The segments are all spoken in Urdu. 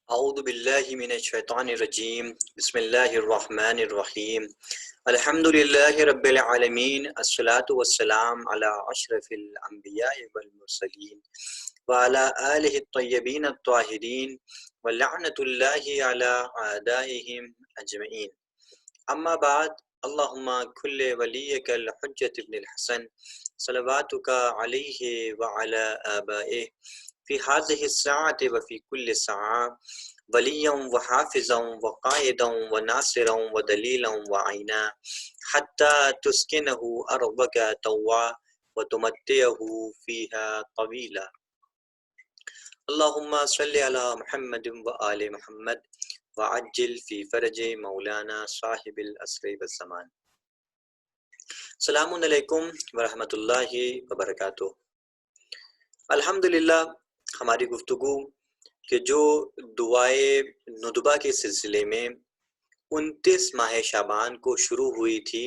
اعوذ باللہ من الشیطان الرجیم بسم اللہ الرحمن الرحیم الحمد للہ رب العالمین الصلاة والسلام علی اشرف الانبیاء والمرسلین وعلی آلہ الطیبین الطاہرین ولعنۃ اللہ علی اعدائہم اجمعین اما بعد اللہم کل ولیک الحجۃ ابن الحسن صلواتک علیہ وعلی آبائہ فی هذه الساعة وفي كل ساعة وليا وحافظا وقائدا وناصرا ودليلا وعينا حتى تسكنه أرضك طوعا وتمتعه فيها طويلا اللهم صل على محمد وآل محمد وعجل في فرج مولانا صاحب العصر والزمان. السلام علیکم ورحمۃ اللہ وبرکاتہ. الحمدللہ ہماری گفتگو کہ جو دعائے ندبہ کے سلسلے میں 29 ماہ شعبان کو شروع ہوئی تھی،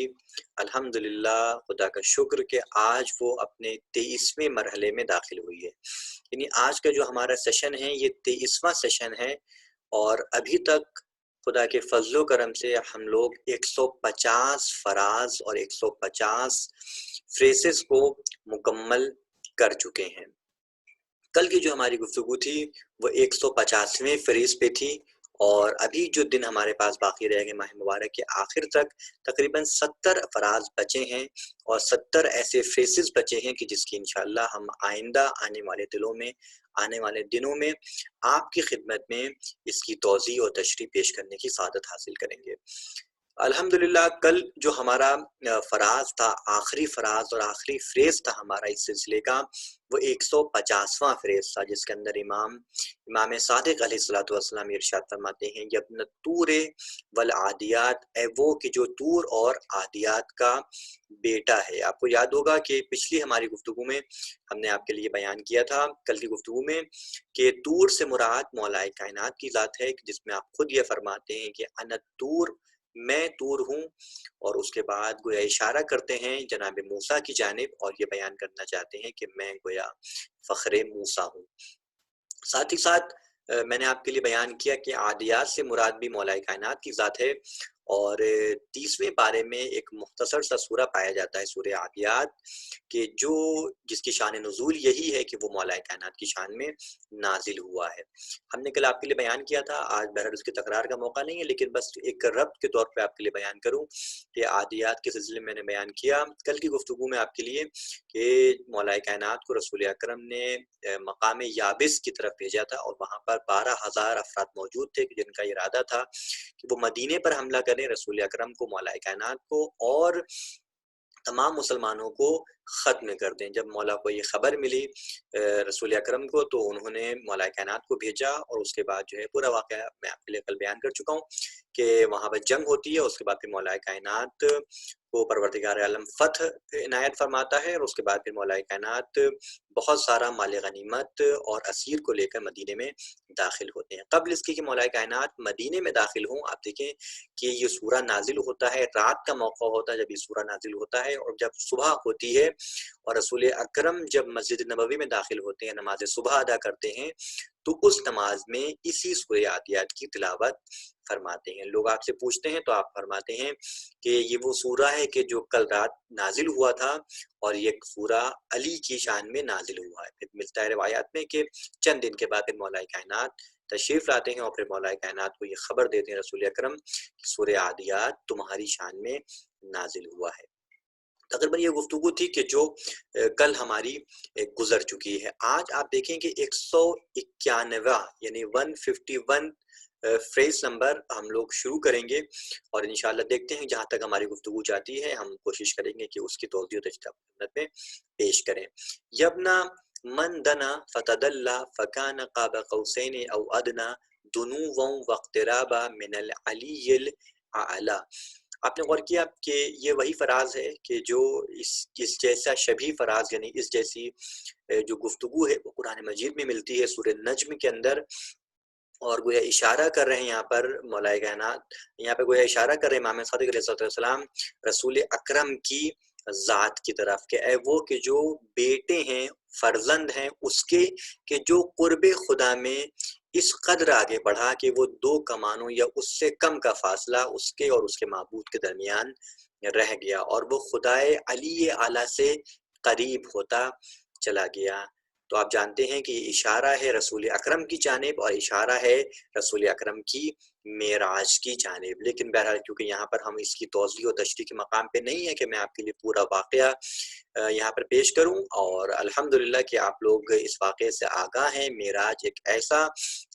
الحمدللہ خدا کا شکر کہ آج وہ اپنے 23ویں مرحلے میں داخل ہوئی ہے. یعنی آج کا جو ہمارا سیشن ہے یہ 23واں سیشن ہے، اور ابھی تک خدا کے فضل و کرم سے ہم لوگ 150 فراز اور 150 فریزز کو مکمل کر چکے ہیں. کل کی جو ہماری گفتگو تھی وہ 150ویں فریز پہ تھی، اور ابھی جو دن ہمارے پاس باقی رہ گئے ماہ مبارک کے آخر تک تقریباً 70 فراز بچے ہیں، اور 70 ایسے فریزز بچے ہیں کہ جس کی انشاءاللہ ہم آئندہ آنے والے دنوں میں آپ کی خدمت میں اس کی توضیح اور تشریح پیش کرنے کی سعادت حاصل کریں گے. الحمدللہ کل جو ہمارا فراز تھا، آخری فراز اور آخری فریز تھا ہمارا اس سلسلے کا، وہ 150واں فریز تھا، جس کے اندر امام صادق علیہ الصلوۃ والسلام ارشاد فرماتے ہیں یبن طور والعادیات، اے وہ کہ جو طور اور عادیات کا بیٹا ہے. آپ کو یاد ہوگا کہ پچھلی ہماری گفتگو میں ہم نے آپ کے لیے بیان کیا تھا، کل کی گفتگو میں، کہ طور سے مراد مولا کائنات کی ذات ہے، جس میں آپ خود یہ فرماتے ہیں کہ انا طور، میں طور ہوں، اور اس کے بعد گویا اشارہ کرتے ہیں جناب موسیٰ کی جانب، اور یہ بیان کرنا چاہتے ہیں کہ میں گویا فخر موسیٰ ہوں. ساتھ ہی ساتھ میں نے آپ کے لیے بیان کیا کہ عادیات سے مراد بھی مولا کائنات کی ذات ہے، اور 30ویں پارے میں ایک مختصر سا سورہ پایا جاتا ہے، سورہ عادیات، کہ جس کی شان نزول یہی ہے کہ وہ مولا کائنات کی شان میں نازل ہوا ہے. ہم نے کل آپ کے لیے بیان کیا تھا، آج بہرحال اس کی تکرار کا موقع نہیں ہے، لیکن بس ایک ربط کے طور پہ آپ کے لیے بیان کروں کہ عادیات کے سلسلے میں نے بیان کیا کل کی گفتگو میں آپ کے لیے کہ مولا کائنات کو رسول اکرم نے مقام یابس کی طرف بھیجا تھا، اور وہاں پر 12,000 افراد موجود تھے جن کا ارادہ تھا کہ وہ مدینے پر حملہ کریں، رسول اکرم کو، مولا کائنات کو اور تمام مسلمانوں کو ختم کر دیں. جب مولا کو یہ خبر ملی رسول اکرم کو، تو انہوں نے مولا کائنات کو بھیجا، اور اس کے بعد جو ہے پورا واقعہ میں آپ کے لیے کل بیان کر چکا ہوں کہ وہاں پر جنگ ہوتی ہے. اس کے بعد پھر مولا کائنات کو پروردگار عالم فتح عنایت فرماتا ہے، اور اس کے بعد پھر مولا کائنات بہت سارا مال غنیمت اور اسیر کو لے کر مدینے میں داخل ہوتے ہیں. قبل اس کی کہ مولا کائنات مدینے میں داخل ہوں، آپ دیکھیں کہ یہ سورہ نازل ہوتا ہے، رات کا موقع ہوتا ہے جب یہ سورہ نازل ہوتا ہے، اور جب صبح ہوتی ہے اور رسول اکرم جب مسجد نبوی میں داخل ہوتے ہیں، نماز صبح ادا کرتے ہیں، تو اس نماز میں اسی سورہ عادیات کی تلاوت فرماتے ہیں. لوگ آپ سے پوچھتے ہیں تو آپ فرماتے ہیں کہ یہ وہ سورہ ہے کہ جو کل رات نازل ہوا تھا، اور یہ سورہ علی کی شان میں نازل ہوا ہے. پھر ملتا ہے روایات میں کہ چند دن کے بعد پھر مولا کائنات تشریف لاتے ہیں، اور پھر مولا کائنات کو یہ خبر دیتے ہیں رسول اکرم کہ سورہ عادیات تمہاری شان میں نازل ہوا ہے. تقریباً یہ گفتگو تھی کہ جو کل ہماری گزر چکی ہے. آج آپ دیکھیں کہ 191 یعنی 151 فریز نمبر ہم لوگ شروع کریں گے، اور انشاءاللہ دیکھتے ہیں جہاں تک ہماری گفتگو جاتی ہے ہم کوشش کریں گے کہ اس کی توضیح و تشریح میں پیش کریں. یبنا من دنا فتدلى فكان قاب قوسین او ادنى دنوا واقترابا من العلی الاعلی. آپ نے غور کیا کہ یہ وہی فراز ہے کہ جو اس جیسا شبیہ فراز، یعنی اس جیسی جو گفتگو ہے وہ قرآن مجید میں ملتی ہے سورہ نجم کے اندر، اور گویا اشارہ کر رہے ہیں یہاں پر مولا کائنات، یہاں پہ گویا اشارہ کر رہے ہیں امام صادق علیہ السلام رسول اکرم کی ذات کی طرف کہ اے وہ کہ جو بیٹے ہیں، فرزند ہیں اس کے، کہ جو قرب خدا میں اس قدر آگے بڑھا کہ وہ 2 کمانوں یا اس سے کم کا فاصلہ اس کے اور اس کے معبود کے درمیان رہ گیا، اور وہ خدائے علی اعلیٰ سے قریب ہوتا چلا گیا۔ تو آپ جانتے ہیں کہ یہ اشارہ ہے رسول اکرم کی جانب، اور اشارہ ہے رسول اکرم کی معراج کی جانب۔ لیکن بہرحال کیونکہ یہاں پر ہم اس کی توضیح و تشریح کے مقام پہ نہیں ہے کہ میں آپ کے لیے پورا واقعہ یہاں پر پیش کروں، اور الحمدللہ کہ آپ لوگ اس واقعے سے آگاہ ہیں۔ معراج ایک ایسا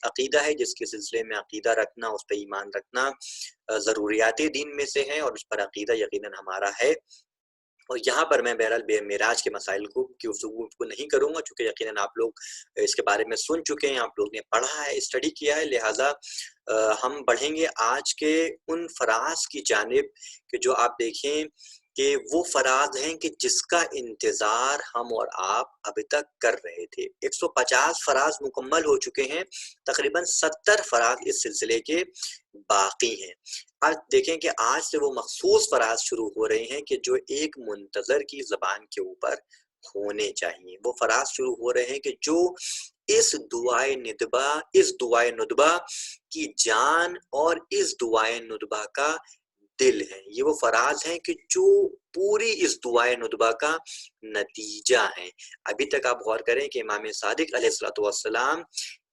عقیدہ ہے جس کے سلسلے میں عقیدہ رکھنا، اس پہ ایمان رکھنا ضروریات دین میں سے ہے، اور اس پر عقیدہ یقیناً ہمارا ہے۔ اور یہاں پر میں بہرحال معراج کے مسائل کی گفتگو کو نہیں کروں گا، چونکہ یقیناً آپ لوگ اس کے بارے میں سن چکے ہیں، آپ لوگ نے پڑھا ہے، اسٹڈی کیا ہے، لہٰذا ہم بڑھیں گے آج کے ان فراز کی جانب کہ جو آپ دیکھیں کہ وہ فراز ہیں کہ جس کا انتظار ہم اور آپ ابھی تک کر رہے تھے۔ 150 فراز مکمل ہو چکے ہیں، تقریباً 70 فراز اس سلسلے کے باقی ہیں۔ آج دیکھیں کہ آج سے وہ مخصوص فراز شروع ہو رہے ہیں کہ جو ایک منتظر کی زبان کے اوپر ہونے چاہیے۔ وہ فراز شروع ہو رہے ہیں کہ جو اس دعائے ندبہ کی جان اور اس دعائے ندبہ کا دل ہے۔ یہ وہ فراز ہیں کہ جو پوری اس دعائے ندبہ کا نتیجہ ہے۔ ابھی تک آپ غور کریں کہ امام صادق علیہ السلام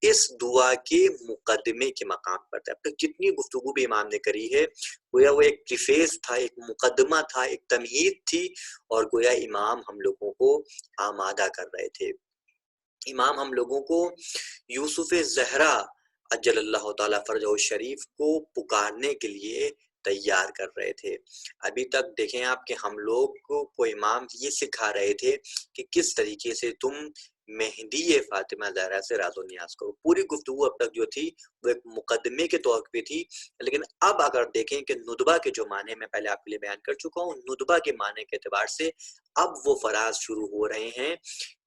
اس دعا کے مقدمے کے مقام پر تھے۔ اب تک جتنی گفتگو بھی امام نے کری ہے، گویا وہ ایک پریفیس تھا، ایک مقدمہ تھا، ایک تمہید تھی، اور گویا امام ہم لوگوں کو آمادہ کر رہے تھے۔ امام ہم لوگوں کو یوسف زہرا اجل اللہ تعالیٰ فرجہ شریف کو پکارنے کے لیے تیار کر رہے تھے۔ ابھی تک دیکھیں آپ کہ ہم لوگ کو امام یہ سکھا رہے تھے کہ کس طریقے سے تم مہدی فاطمہ زہرا سے راز و نیاز کرو۔ پوری گفتگو اب تک جو تھی وہ ایک مقدمے کے طور پہ تھی، لیکن اب اگر دیکھیں کہ ندبہ کے جو معنی میں پہلے آپ کے لیے بیان کر چکا ہوں، ندبہ کے معنی کے اعتبار سے اب وہ فراز شروع ہو رہے ہیں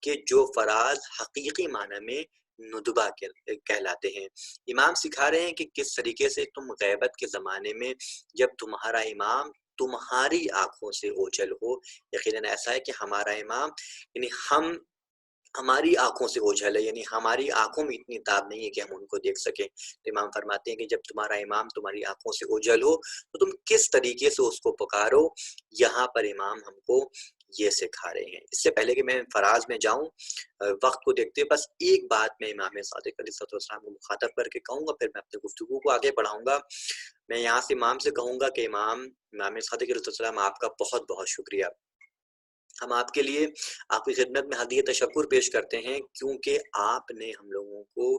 کہ جو فراز حقیقی معنی میں ندبہ کہلاتے ہیں۔ امام سکھا رہے ہیں کہ کس طریقے سے تم غیبت کے زمانے میں جب تمہارا امام تمہاری آنکھوں سے اوجھل ہو، یقیناً ایسا ہے کہ ہمارا امام یعنی ہماری آنکھوں سے اوجھل ہے، یعنی ہماری آنکھوں میں اتنی تاب نہیں ہے کہ ہم ان کو دیکھ سکیں۔ تو امام فرماتے ہیں کہ جب تمہارا امام تمہاری آنکھوں سے اوجھل ہو تو تم کس طریقے سے اس کو پکارو، یہاں پر امام ہم کو یہ سکھا رہے ہیں۔ اس سے پہلے کہ میں فراز میں جاؤں، وقت کو دیکھتے بس ایک بات میں امام صادق علیہ السلام کو مخاطب کر کے کہوں گا، پھر میں اپنی گفتگو کو آگے بڑھاؤں گا۔ میں یہاں سے امام سے کہوں گا کہ امام صادق علیہ السلام آپ کا بہت بہت شکریہ۔ ہم آپ کے لیے آپ کی خدمت میں ہدیہ تشکر پیش کرتے ہیں، کیونکہ آپ نے ہم لوگوں کو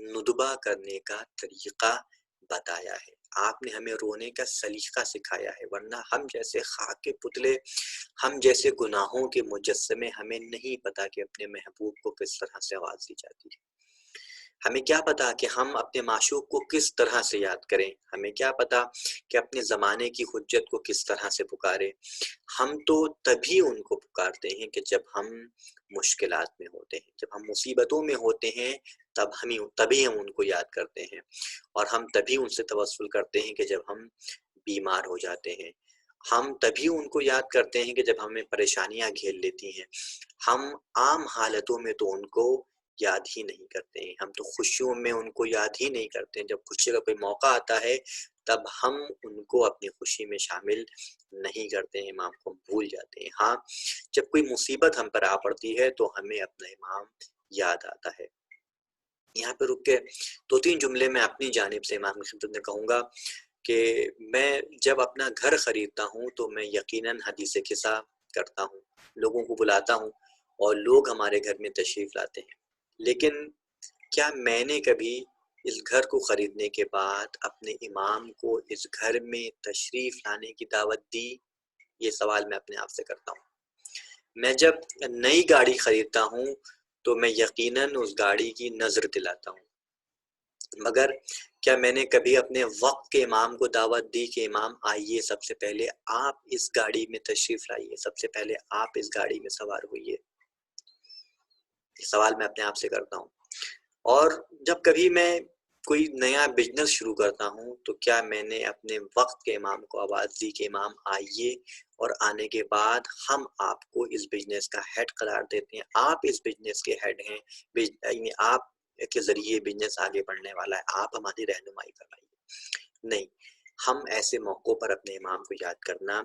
ندبہ کرنے کا طریقہ بتایا ہے، آپ نے ہمیں رونے کا سلیقہ سکھایا ہے، ورنہ ہم جیسے خاک کے پتلے، ہم جیسے گناہوں کے مجسمے ہمیں نہیں پتا کہ اپنے محبوب کو کس طرح سے آواز دی جاتی ہے۔ ہمیں کیا پتا کہ ہم اپنے معشوق کو کس طرح سے یاد کریں، ہمیں کیا پتا کہ اپنے زمانے کی حجت کو کس طرح سے پکاریں۔ ہم تو تبھی ان کو پکارتے ہیں کہ جب ہم مشکلات میں ہوتے ہیں، جب ہم مصیبتوں میں ہوتے ہیں، تبھی ہم ان کو یاد کرتے ہیں، اور ہم تبھی ان سے توسل کرتے ہیں کہ جب ہم بیمار ہو جاتے ہیں، ہم تبھی ان کو یاد کرتے ہیں کہ جب ہمیں پریشانیاں گھیر لیتی ہیں۔ ہم عام حالتوں میں تو ان کو یاد ہی نہیں کرتے ہیں، ہم تو خوشیوں میں ان کو یاد ہی نہیں کرتے ہیں، جب خوشی کا کوئی موقع آتا ہے تب ہم ان کو اپنی خوشی میں شامل نہیں کرتے ہیں، امام کو بھول جاتے ہیں۔ ہاں، جب کوئی مصیبت ہم پر آ پڑتی ہے تو ہمیں اپنا امام یاد آتا ہے۔ یہاں پہ رک کے 2-3 جملے میں اپنی جانب سے امام کی خدمت میں کہوں گا کہ میں جب اپنا گھر خریدتا ہوں تو میں یقیناً حدیث قصہ کرتا ہوں، لوگوں کو بلاتا ہوں اور لوگ ہمارے گھر میں تشریف لاتے ہیں، لیکن کیا میں نے کبھی اس گھر کو خریدنے کے بعد اپنے امام کو اس گھر میں تشریف لانے کی دعوت دی؟ یہ سوال میں اپنے آپ سے کرتا ہوں۔ میں جب نئی گاڑی خریدتا ہوں تو میں یقیناً اس گاڑی کی نظر دلاتا ہوں، مگر کیا میں نے کبھی اپنے وقت کے امام کو دعوت دی کہ امام آئیے، سب سے پہلے آپ اس گاڑی میں تشریف لائیے، سب سے پہلے آپ اس گاڑی میں سوار ہوئیے؟ یہ سوال میں اپنے آپ سے کرتا ہوں۔ اور جب کبھی میں کوئی نیا بزنس شروع کرتا ہوں تو کیا میں نے اپنے وقت کے امام کو آواز دی کہ امام آئیے، اور آنے کے بعد ہم آپ کو اس بزنس کا ہیڈ قرار دیتے ہیں، آپ اس بزنس کے ہیڈ ہیں، یعنی آپ کے ذریعے بزنس آگے بڑھنے والا ہے، آپ ہماری رہنمائی فرمائیے۔ نہیں، ہم ایسے موقعوں پر اپنے امام کو یاد کرنا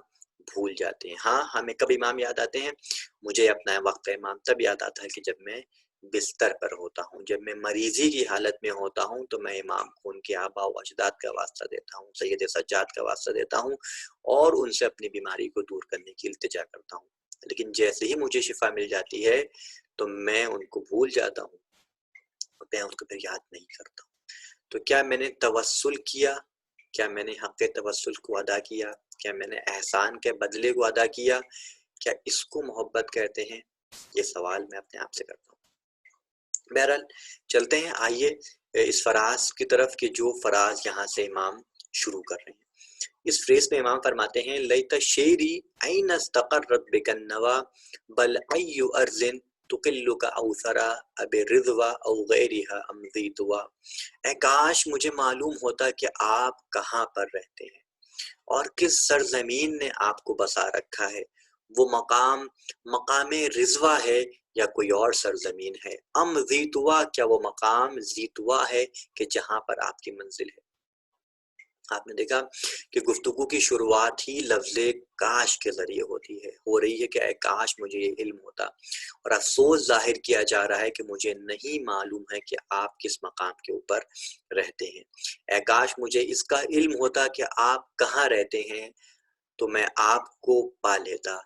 بھول جاتے ہیں۔ ہاں، ہمیں کب امام یاد آتے ہیں؟ مجھے اپنا وقت امام تب یاد آتا ہے کہ جب میں بستر پر ہوتا ہوں، جب میں مریضی کی حالت میں ہوتا ہوں تو میں امام کو ان کے آباء و اجداد کا واسطہ دیتا ہوں، سید سجاد کا واسطہ دیتا ہوں اور ان سے اپنی بیماری کو دور کرنے کی التجا کرتا ہوں۔ لیکن جیسے ہی مجھے شفا مل جاتی ہے تو میں ان کو بھول جاتا ہوں، میں ان کو پھر یاد نہیں کرتا ہوں۔ تو کیا میں نے توسل کیا؟ کیا میں نے حق توسل کو ادا کیا؟ کیا میں نے احسان کے بدلے کو ادا کیا؟ کیا اس کو محبت کہتے ہیں؟ یہ سوال میں اپنے آپ سے کرتا ہوں۔ بہرحال چلتے ہیں، آئیے اس فراز کی طرف کہ جو فراز یہاں سے امام شروع کر رہے ہیں۔ اس فریز میں امام فرماتے ہیں لیت شیری این استقرت بک النوا بل ای ارض تقلک اوثرا اب رضوا او غیرها امضیتوا۔ اے کاش مجھے معلوم ہوتا کہ آپ کہاں پر رہتے ہیں اور کس سرزمین نے آپ کو بسا رکھا ہے، وہ مقام رضوا ہے یا کوئی اور سرزمین ہے، ام زیتوا، کیا وہ مقام زیتوا ہے کہ جہاں پر آپ کی منزل ہے۔ آپ نے دیکھا کہ گفتگو کی شروعات ہی لفظ کاش کے ذریعے ہو رہی ہے کہ اے کاش مجھے یہ علم ہوتا، اور افسوس ظاہر کیا جا رہا ہے کہ مجھے نہیں معلوم ہے کہ آپ کس مقام کے اوپر رہتے ہیں۔ اے کاش مجھے اس کا علم ہوتا کہ آپ کہاں رہتے ہیں تو میں آپ کو پا لیتا۔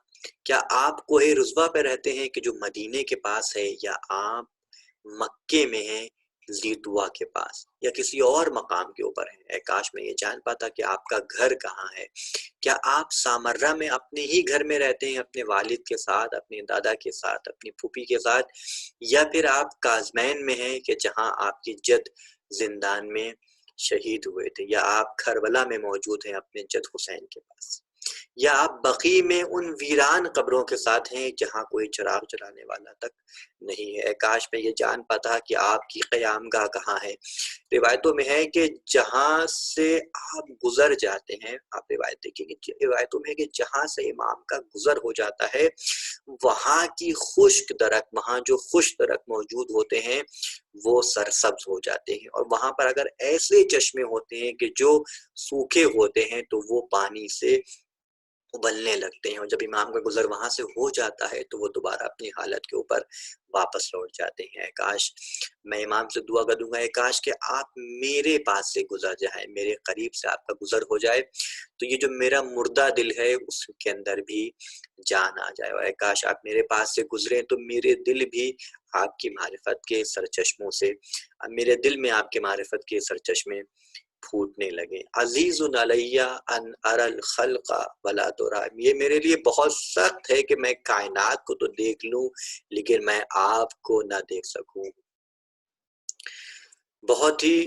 کیا آپ کوہ رضوا پہ رہتے ہیں کہ جو مدینے کے پاس ہے، یا آپ مکے میں ہیں زیتوا کے پاس، یا کسی اور مقام کے اوپر ہیں؟ اے کاش میں یہ جان پاتا کہ آپ کا گھر کہاں ہے۔ کیا آپ سامرہ میں اپنے ہی گھر میں رہتے ہیں، اپنے والد کے ساتھ، اپنے دادا کے ساتھ، اپنی پھوپھی کے ساتھ، یا پھر آپ کاظمین میں ہیں کہ جہاں آپ کی جد زندان میں شہید ہوئے تھے، یا آپ کربلا میں موجود ہیں اپنے جد حسین کے پاس، یا آپ بقیع میں ان ویران قبروں کے ساتھ ہیں جہاں کوئی چراغ جلانے والا تک نہیں ہے۔ اے کاش میں یہ جان پاتا کہ آپ کی قیام گاہ کہاں ہے۔ روایتوں میں ہے کہ جہاں سے آپ گزر جاتے ہیں، آپ روایت دیکھیں گے، روایتوں میں ہے کہ جہاں سے امام کا گزر ہو جاتا ہے وہاں کی خشک درخت، وہاں جو خشک درخت موجود ہوتے ہیں وہ سرسبز ہو جاتے ہیں، اور وہاں پر اگر ایسے چشمے ہوتے ہیں کہ جو سوکھے ہوتے ہیں تو وہ پانی سے ابلنے لگتے ہیں، اور جب امام کا گزر وہاں سے ہو جاتا ہے تو وہ دوبارہ اپنی حالت کے اوپر واپس لوٹ جاتے ہیں۔ کاش میں امام سے دعا کر دوں گا، اے کاش کہ آپ میرے پاس سے گزر جائیں، میرے قریب سے آپ کا گزر ہو جائے تو یہ جو میرا مردہ دل ہے اس کے اندر بھی جان آ جائے، اور اے کاش آپ میرے پاس سے گزریں تو میرے دل بھی آپ کی معرفت کے سرچشموں سے، میرے دل میں آپ کے معرفت کے سرچشمے پھوٹنے لگے۔ عزیز علیہ ان ارى الخلق ولا ترى، یہ میرے لیے بہت سخت ہے کہ میں کائنات کو تو دیکھ لوں لیکن میں آپ کو نہ دیکھ سکوں۔ بہت ہی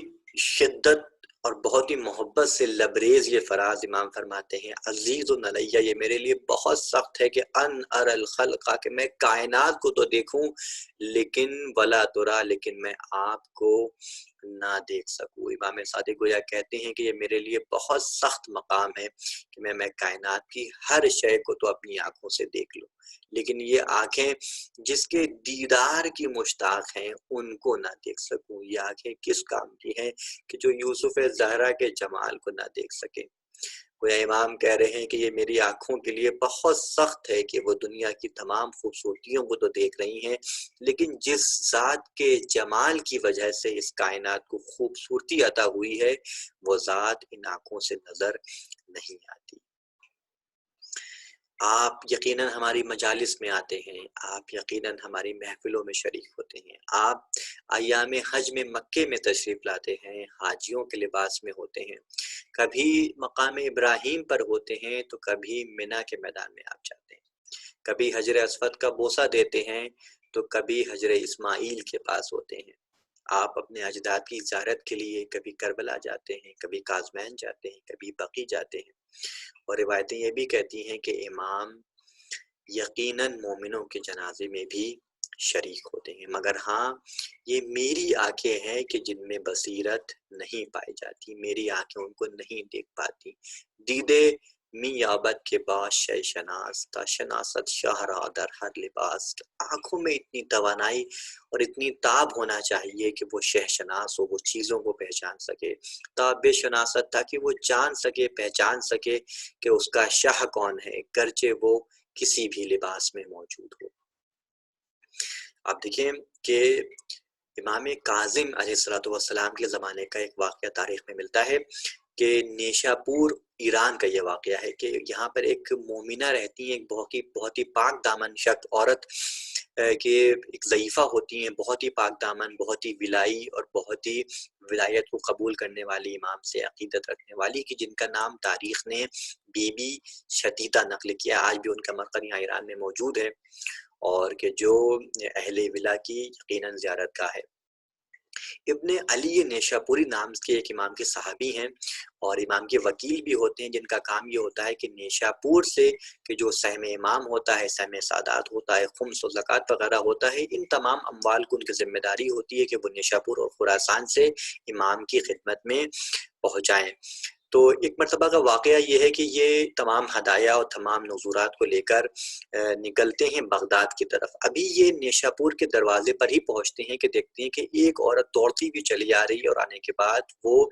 شدت اور بہت ہی محبت سے لبریز یہ فراز امام فرماتے ہیں، عزیز علیہ، یہ میرے لیے بہت سخت ہے کہ ان ارى الخلق، کہ میں کائنات کو تو دیکھوں لیکن ولا ترى، لیکن میں آپ کو نہ دیکھ سکوں۔ امام صادق گویا کہتے ہیں کہ یہ میرے لیے بہت سخت مقام ہے کہ میں کائنات کی ہر شے کو تو اپنی آنکھوں سے دیکھ لوں لیکن یہ آنکھیں جس کے دیدار کی مشتاق ہیں ان کو نہ دیکھ سکوں۔ یہ آنکھیں کس کام کی ہیں کہ جو یوسف زہرا کے جمال کو نہ دیکھ سکے۔ کوئی امام کہہ رہے ہیں کہ یہ میری آنکھوں کے لیے بہت سخت ہے کہ وہ دنیا کی تمام خوبصورتیوں کو تو دیکھ رہی ہیں لیکن جس ذات کے جمال کی وجہ سے اس کائنات کو خوبصورتی عطا ہوئی ہے وہ ذات ان آنکھوں سے نظر نہیں آتی۔ آپ یقیناً ہماری مجالس میں آتے ہیں، آپ یقیناً ہماری محفلوں میں شریک ہوتے ہیں، آپ ایام حج میں مکے میں تشریف لاتے ہیں، حاجیوں کے لباس میں ہوتے ہیں، کبھی مقام ابراہیم پر ہوتے ہیں تو کبھی منا کے میدان میں آپ جاتے ہیں، کبھی حجر اسود کا بوسہ دیتے ہیں تو کبھی حجر اسماعیل کے پاس ہوتے ہیں۔ آپ اپنے اجداد کی زیارت کے لیے کبھی کربلا جاتے ہیں، کبھی کاظمین جاتے ہیں، کبھی بقیع جاتے ہیں، اور روایتیں یہ بھی کہتی ہیں کہ امام یقیناً مومنوں کے جنازے میں بھی شریک ہوتے ہیں، مگر ہاں یہ میری آنکھیں ہیں کہ جن میں بصیرت نہیں پائی جاتی، میری آنکھیں ان کو نہیں دیکھ پاتی، دیدے میابت کے بعد شے شناس تا شناست شاہرا در ہر لباس. آنکھوں میں اتنی توانائی اور اتنی تاب ہونا چاہیے کہ وہ شہ شناس ہو، وہ چیزوں کو پہچان سکے. تاب شناست، تاکہ وہ جان سکے، پہچان سکے کہ اس کا شاہ کون ہے، گرچہ وہ کسی بھی لباس میں موجود ہو. آپ دیکھیں کہ امام کاظم علیہ الصلوۃ والسلام کے زمانے کا ایک واقعہ تاریخ میں ملتا ہے کہ نیشاپور ایران کا یہ واقعہ ہے کہ یہاں پر ایک مومنہ رہتی ہیں، ایک بہت ہی پاک دامن شخص عورت کہ ایک ضعیفہ ہوتی ہیں، بہت ہی پاک دامن، بہت ہی ولائی اور بہت ہی ولایت کو قبول کرنے والی، امام سے عقیدت رکھنے والی، کہ جن کا نام تاریخ نے بی بی شتیتا نقل کیا. آج بھی ان کا مرقد یہاں ایران میں موجود ہے، اور کہ جو اہل ولا کی یقیناً زیارت گاہ ہے. ابن علی نیشاپوری نام کے ایک امام کے صحابی ہیں، اور امام کے وکیل بھی ہوتے ہیں، جن کا کام یہ ہوتا ہے کہ نیشاپور سے کہ جو سہم امام ہوتا ہے، سہم سادات ہوتا ہے، خمس و زکوٰۃ وغیرہ ہوتا ہے، ان تمام اموال کو ان کی ذمہ داری ہوتی ہے کہ وہ نیشاپور اور خراسان سے امام کی خدمت میں پہنچائیں. تو ایک مرتبہ کا واقعہ یہ ہے کہ یہ تمام ہدایہ اور تمام نذورات کو لے کر نکلتے ہیں بغداد کی طرف. ابھی یہ نیشاپور کے دروازے پر ہی پہنچتے ہیں کہ دیکھتے ہیں کہ ایک عورت دوڑتی ہوئی چلی آ رہی ہے، اور آنے کے بعد وہ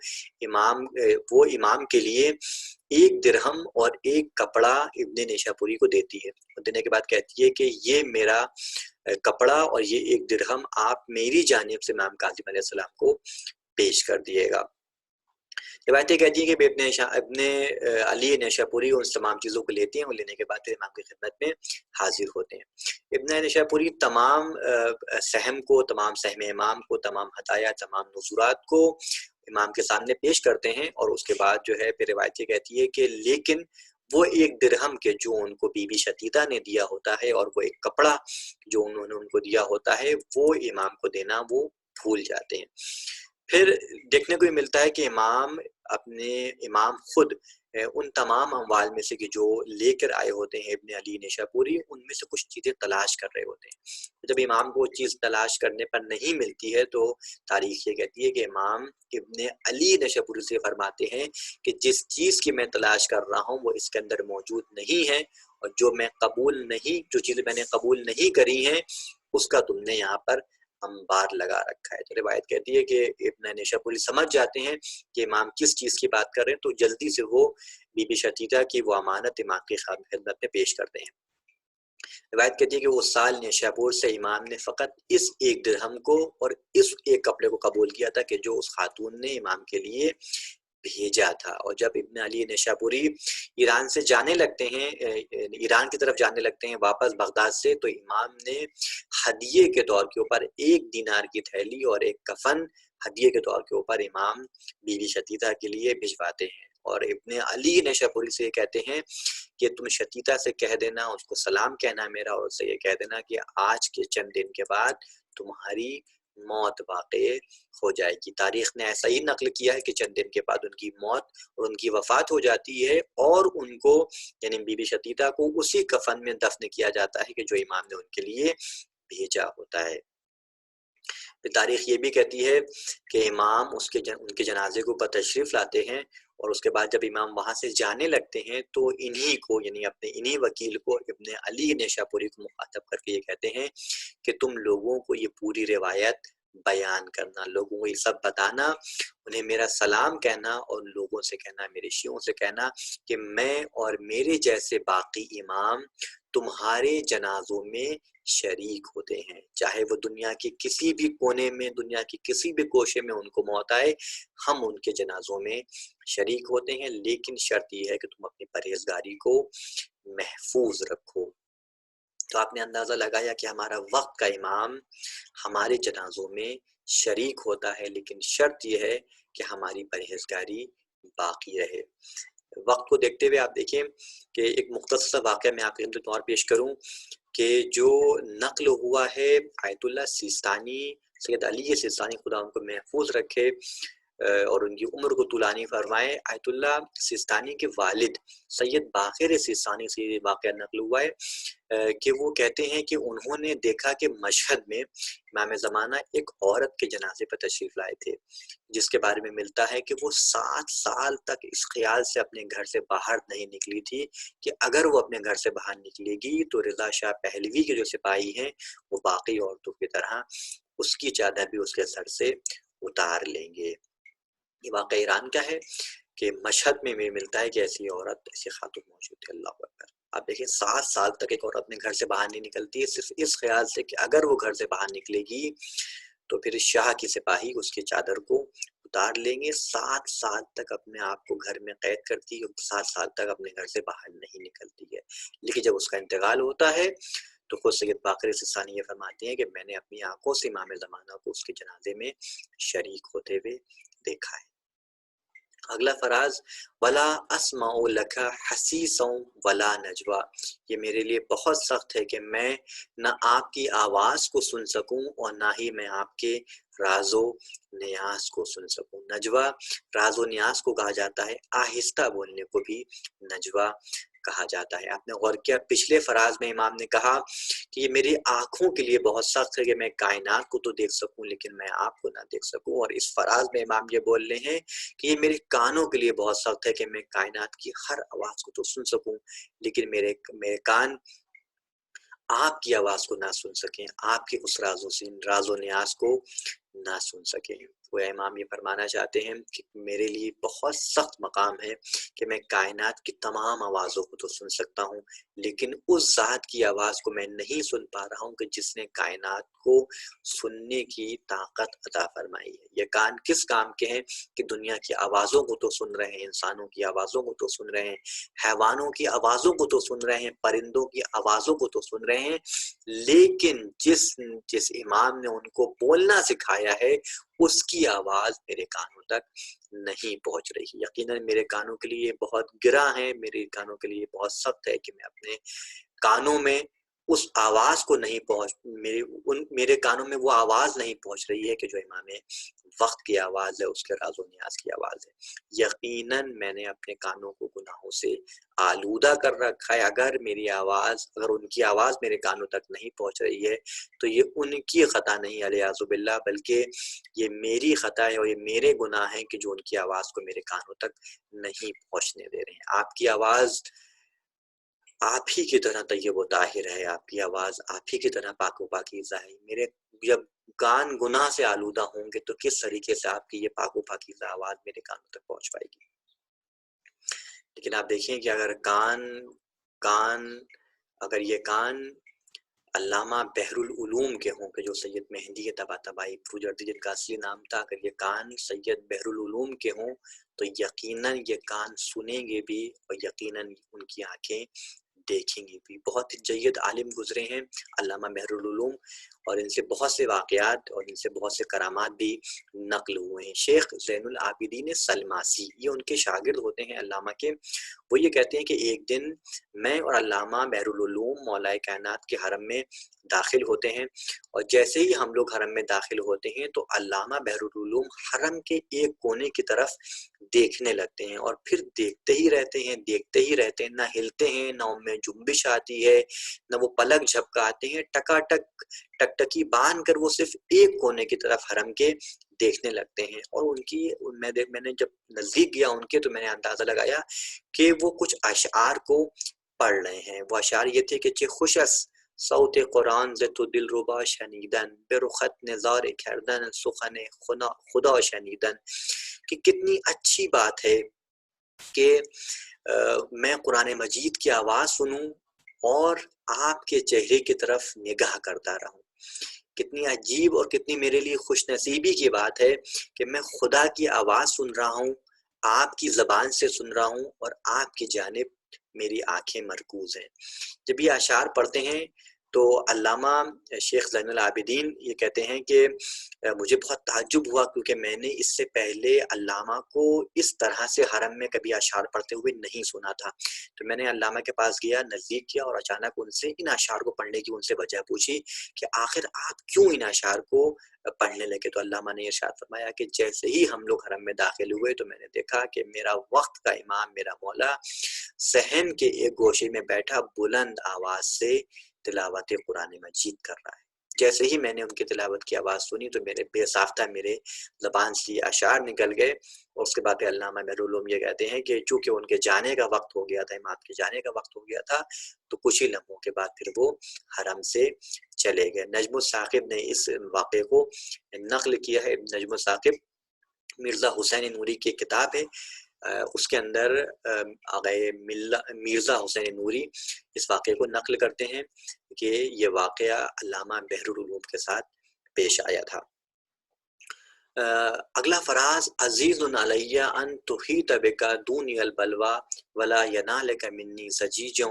امام کے لیے 1 درہم اور 1 کپڑا ابن نیشاپوری کو دیتی ہے. دینے کے بعد کہتی ہے کہ یہ میرا کپڑا اور یہ 1 درہم آپ میری جانب سے امام کاظم علیہ السلام کو پیش کر دیے گا. روایتیں کہتی ہیں کہ ابن علی نیشاپوری ان تمام چیزوں کو لیتے ہیں، اور لینے کے بعد پھر امام کی خدمت میں حاضر ہوتے ہیں. ابن نیشاپوری تمام سہم کو، تمام سہم امام کو، تمام ہدایہ، تمام نذورات کو امام کے سامنے پیش کرتے ہیں، اور اس کے بعد جو ہے پھر روایتیں کہتی ہے کہ لیکن وہ 1 درہم کے جو ان کو بی بی شتیتا نے دیا ہوتا ہے، اور وہ 1 کپڑا جو انہوں نے ان کو دیا ہوتا ہے، وہ امام کو دینا وہ بھول جاتے ہیں. پھر دیکھنے کو یہ ملتا ہے کہ امام خود ان تمام اموال میں سے کہ جو لے کر آئے ہوتے ہیں ابن علی نیشاپوری، ان میں سے کچھ چیزیں تلاش کر رہے ہوتے ہیں. جب امام کو وہ چیز تلاش کرنے پر نہیں ملتی ہے تو تاریخ یہ کہتی ہے کہ امام ابن علی نیشاپوری سے فرماتے ہیں کہ جس چیز کی میں تلاش کر رہا ہوں وہ اس کے اندر موجود نہیں ہے، اور جو چیزیں میں نے قبول نہیں کری ہیں اس کا تم نے یہاں پر انبار لگا رکھا ہے. تو روایت کہتی ہے کہ ابن نیشاپوری سمجھ جاتے ہیں کہ امام کس چیز کی بات کر رہے ہیں، تو جلدی سے وہ بی بی شتیتا کی وہ امانت امام کی خدمت میں پیش کرتے ہیں. روایت کہتی ہے کہ اس سال نیشاپور سے امام نے فقط اس 1 درہم کو اور اس 1 کپڑے کو قبول کیا تھا کہ جو اس خاتون نے امام کے لیے بھیجا تھا. اور جب ابن علی نیشاپوری ایران سے جانے لگتے ہیں، ایران کی طرف جانے لگتے ہیں واپس بغداد سے، تو امام نے ہدیے کے طور کے اوپر 1 دینار کی تھیلی اور 1 کفن ہدیے کے طور کے اوپر امام بی بی شتیتا کے لیے بھجواتے ہیں. اور ابن علی نیشاپوری سے کہتے ہیں کہ تم شتیتا سے کہہ دینا، اس کو سلام کہنا میرا، اور اس سے یہ کہہ دینا کہ آج کے چند دن کے بعد تمہاری موت واقع ہو جائے گی. تاریخ نے ایسا ہی نقل کیا ہے کہ چند دن کے بعد ان کی موت اور ان کی وفات ہو جاتی ہے، اور ان کو یعنی بی بی شتیتا کو اسی کفن میں دفن کیا جاتا ہے کہ جو امام نے ان کے لیے بھیجا ہوتا ہے. تاریخ یہ بھی کہتی ہے کہ امام ان کے جنازے کو تشریف لاتے ہیں، اور اس کے بعد جب امام وہاں سے جانے لگتے ہیں تو انہی کو یعنی اپنے انہی وکیل کو ابن علی نیشاپوری کو مخاطب کر کے یہ کہتے ہیں کہ تم لوگوں کو یہ پوری روایت بیان کرنا، لوگوں کو یہ سب بتانا، انہیں میرا سلام کہنا، اور لوگوں سے کہنا، میرے شیعوں سے کہنا کہ میں اور میرے جیسے باقی امام تمہارے جنازوں میں شریک ہوتے ہیں، چاہے وہ دنیا کے کسی بھی کونے میں، دنیا کی کسی بھی گوشے میں ان کو موت آئے، ہم ان کے جنازوں میں شریک ہوتے ہیں، لیکن شرط یہ ہے کہ تم اپنی پرہیزگاری کو محفوظ رکھو. تو آپ نے اندازہ لگایا کہ ہمارا وقت کا امام ہمارے جنازوں میں شریک ہوتا ہے، لیکن شرط یہ ہے کہ ہماری پرہیزگاری باقی رہے. وقت کو دیکھتے ہوئے آپ دیکھیں کہ ایک مختصر واقعہ میں آپ کے اندر طور پیش کروں کہ جو نقل ہوا ہے آیت اللہ سیستانی، سید علی سیستانی خدا ان کو محفوظ رکھے، اور ان کی عمر کو طولانی فرمائے، آیت اللہ سیستانی کے والد سید باقر سیستانی سے یہ واقعہ نقل ہوا ہے کہ وہ کہتے ہیں کہ انہوں نے دیکھا کہ مشہد میں امام زمانہ ایک عورت کے جنازے پر تشریف لائے تھے، جس کے بارے میں ملتا ہے کہ وہ 7 سال تک اس خیال سے اپنے گھر سے باہر نہیں نکلی تھی کہ اگر وہ اپنے گھر سے باہر نکلے گی تو رضا شاہ پہلوی کے جو سپاہی ہیں وہ باقی عورتوں کی طرح اس کی چادر بھی اس کے سر سے اتار لیں گے۔ یہ واقعہ ایران کا ہے کہ مشہد میں بھی ملتا ہے کہ ایسی عورت، ایسی خاتون موجود تھی۔ اللہ اکبر! آپ دیکھیں 7 سال تک ایک عورت اپنے گھر سے باہر نہیں نکلتی ہے، صرف اس خیال سے کہ اگر وہ گھر سے باہر نکلے گی تو پھر شاہ کی سپاہی اس کی چادر کو اتار لیں گے۔ 7 سال تک اپنے آپ کو گھر میں قید کرتی ہے، 7 سال تک اپنے گھر سے باہر نہیں نکلتی ہے، لیکن جب اس کا انتقال ہوتا ہے تو خود سید باقر سیستانی یہ فرماتے ہیں کہ میں نے اپنی آنکھوں سے امام زمانہ کو اس کے جنازے میں شریک ہوتے ہوئے دیکھا ہے۔ اگلا فراز ولا اسمع لک حسیسا ولا نجوا، یہ میرے لیے بہت سخت ہے کہ میں نہ آپ کی آواز کو سن سکوں اور نہ ہی میں آپ کے راز و نیاز کو سن سکوں۔ نجوا راز و نیاز کو کہا جاتا ہے، آہستہ بولنے کو بھی نجوا کہا جاتا ہے۔ آپ نے غور کیا پچھلے فراز میں امام نے کہا کہ یہ میری آنکھوں کے لیے بہت سخت ہے کہ میں کائنات کو تو دیکھ سکوں لیکن میں آپ کو نہ دیکھ سکوں، اور اس فراز میں امام یہ بول رہے ہیں کہ یہ میرے کانوں کے لیے بہت سخت ہے کہ میں کائنات کی ہر آواز کو تو سن سکوں لیکن میرے کان آپ کی آواز کو نہ سن سکیں، آپ کے اس راز و نیاز کو نہ سن سکیں۔ وہ امام یہ فرمانا چاہتے ہیں کہ میرے لیے بہت سخت مقام ہے کہ میں کائنات کی تمام آوازوں کو تو سن سکتا ہوں لیکن اس ذات کی آواز کو میں نہیں سن پا رہا ہوں کہ جس نے کائنات کو سننے کی طاقت عطا فرمائی ہے۔ یہ کان کس کام کے ہیں کہ دنیا کی آوازوں کو تو سن رہے ہیں، انسانوں کی آوازوں کو تو سن رہے ہیں، حیوانوں کی آوازوں کو تو سن رہے ہیں، پرندوں کی آوازوں کو تو سن رہے ہیں، لیکن جس امام نے ان کو بولنا سکھایا ہے اس کی آواز میرے کانوں تک نہیں پہنچ رہی۔ یقیناً میرے کانوں کے لیے بہت گراں ہے، میرے کانوں کے لیے بہت سخت ہے کہ میں اپنے کانوں میں اس آواز کو نہیں میرے کانوں میں وہ آواز نہیں پہنچ رہی ہے کہ جو امام وقت کی آواز ہے، اس کے راز و نیاز کی آواز ہے۔ یقیناً میں نے اپنے کانوں کو گناہوں سے آلودہ کر رکھا ہے، اگر ان کی آواز میرے کانوں تک نہیں پہنچ رہی ہے تو یہ ان کی خطا نہیں الیاذ باللہ، بلکہ یہ میری خطا ہے اور یہ میرے گناہ ہیں کہ جو ان کی آواز کو میرے کانوں تک نہیں پہنچنے دے رہے ہیں۔ آپ کی آواز آپ ہی کی طرح طیب و طاہر ہے، آپ کی آواز آپ ہی کی طرح پاک و پاکیزہ ہے۔ میرے جب کان گناہ سے آلودہ ہوں گے تو کس طریقے سے آپ کی یہ پاک و پاکیزہ آواز میرے کانوں تک پہنچ پائے گی؟ لیکن آپ دیکھیں کہ اگر یہ کان علامہ بحر العلوم کے ہوں کہ جو سید مہدی طباطبائی پروجرد جن کا اصلی نام تھا، اگر یہ کان سید بحر العلوم کے ہوں تو یقیناً یہ کان سنیں گے بھی اور یقیناً ان کی آنکھیں دیکھیں گی بھی۔ بہت جید عالم گزرے ہیں علامہ بحر العلوم، اور ان سے بہت سے واقعات اور ان سے بہت سے کرامات بھی نقل ہوئے ہیں۔ شیخ زین العابدین سلماسی یہ ان کے شاگرد ہوتے ہیں علامہ کے، وہ یہ کہتے ہیں کہ ایک دن میں اور علامہ بحر العلوم مولا کائنات کے حرم میں داخل ہوتے ہیں، اور جیسے ہی ہم لوگ حرم میں داخل ہوتے ہیں تو علامہ بحر العلوم حرم کے ایک کونے کی طرف دیکھنے لگتے ہیں اور پھر دیکھتے ہی رہتے ہیں، نہ ہلتے ہیں، نہ ان میں جنبش آتی ہے، نہ وہ پلک جھپکاتے ہیں، ٹکٹکی باندھ کر وہ صرف ایک کونے کی طرف حرم کے دیکھنے لگتے ہیں۔ اور میں نے جب نزدیک گیا ان کے تو میں نے اندازہ لگایا کہ وہ کچھ اشعار کو پڑھ رہے ہیں۔ وہ اشعار یہ تھے کہ چه خوش است صوت قرآن ز تو دل ربا شنیدن، به رخت نظاره کردن سخن خدا شنیدن، کہ کتنی اچھی بات ہے کہ میں قرآن مجید کی آواز سنوں اور آپ کے چہرے کی طرف نگاہ کرتا رہوں۔ کتنی عجیب اور کتنی میرے لیے خوش نصیبی کی بات ہے کہ میں خدا کی آواز سن رہا ہوں، آپ کی زبان سے سن رہا ہوں اور آپ کی جانب میری آنکھیں مرکوز ہیں۔ جب یہ اشعار پڑھتے ہیں تو علامہ شیخ زین العابدین یہ کہتے ہیں کہ مجھے بہت تعجب ہوا، کیونکہ میں نے اس سے پہلے علامہ کو اس طرح سے حرم میں کبھی اشعار پڑھتے ہوئے نہیں سنا تھا۔ تو میں نے علامہ کے پاس گیا، نزدیک کیا، اور اچانک ان سے ان اشعار کو پڑھنے کی ان سے وجہ پوچھی کہ آخر آپ کیوں ان اشعار کو پڑھنے لگے؟ تو علامہ نے ارشاد فرمایا کہ جیسے ہی ہم لوگ حرم میں داخل ہوئے تو میں نے دیکھا کہ میرا وقت کا امام، میرا مولا، صحن کے ایک گوشے میں بیٹھا بلند آواز سے تلاوت قرآن مجید کر رہا ہے۔ جیسے ہی میں نے ان کی تلاوت کی آواز سنی تو میرے بے ساختہ میرے زبان سے اشعار نکل گئے، اور اس کے بعد علامہ مہرالعلوم یہ کہتے ہیں کہ چونکہ ان کے جانے کا وقت ہو گیا تھا، امام کے جانے کا وقت ہو گیا تھا، تو کچھ ہی لمحوں کے بعد پھر وہ حرم سے چلے گئے۔ نجم الثاقب نے اس واقعے کو نقل کیا ہے۔ نجم الثاقب مرزا حسین نوری کی کتاب ہے، اس کے اندر آغائے مرزا حسین نوری اس واقعے کو نقل کرتے ہیں کہ یہ واقعہ علامہ بحرالعلوم کے ساتھ پیش آیا تھا۔ اگلا فراز، عزیز علیہ ان تحیط بک دونی البلوى ولا ینالک منی زجیج